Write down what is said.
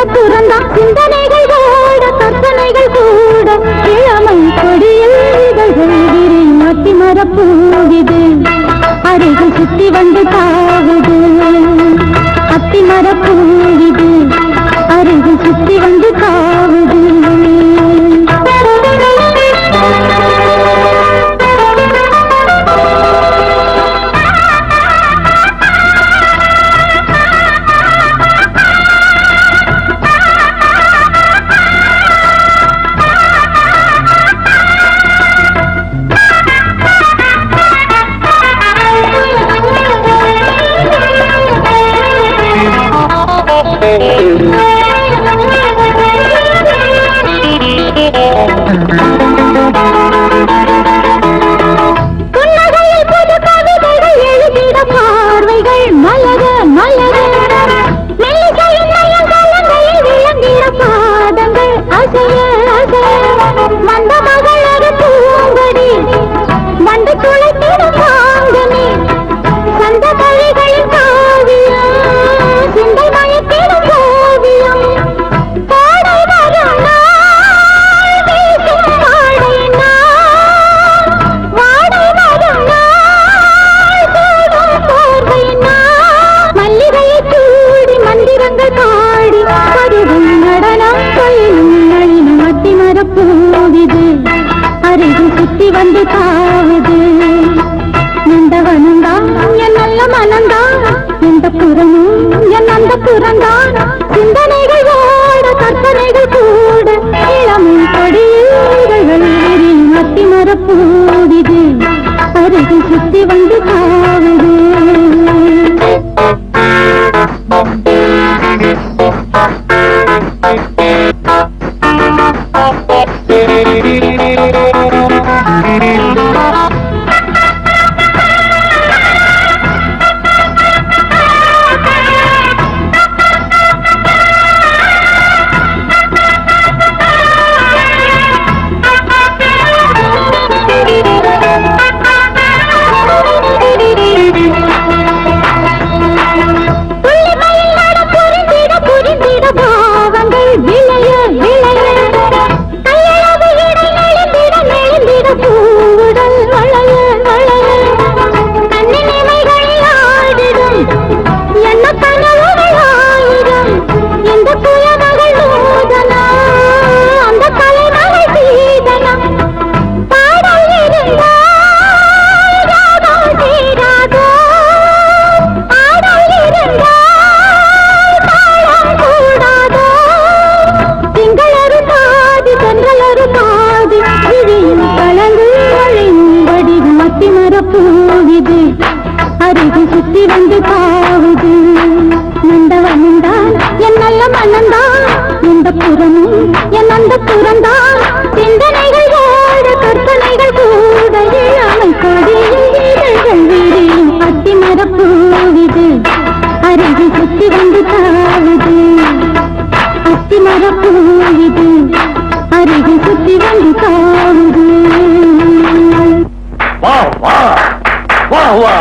புறந்தான் சிந்தனைகள் கூட கற்பனைகள் கூட இளமை கொடியில் இதழ்கள் விரியும் அத்தி மரப்பூவிது அருகில் சுத்தி வந்து தாவுது அத்தி மரப்பூவிது அருகில் சுத்தி வந்து தாவுது அருகில் சுத்தி வந்து தாவுது நந்தவனந்தான் என் நல்ல மனந்தான் இந்த புறமும் என் அந்த புறந்தான் சிந்தனைகள் ஓட கற்பனைகள் கூட இளமை கொடியில் மத்தி மரப்பூவிது அருகில் சுத்தி வந்து தாவுது அருகில் சுத்தி வந்து தாவுது நந்தவனந்தான் என் நல்ல மனந்தான் இந்த புறமும் என் அந்த புறந்தான் சிந்தனைகள் ஓட கற்பனைகள் கூட இளமை கொடியில் விரியும் அத்தி மரப்பூவிது அருகில் சுத்தி வந்து தாவுது அத்தி மரப்பூவிது அருகில் சுத்தி வந்து தாவுது வா வா வா வா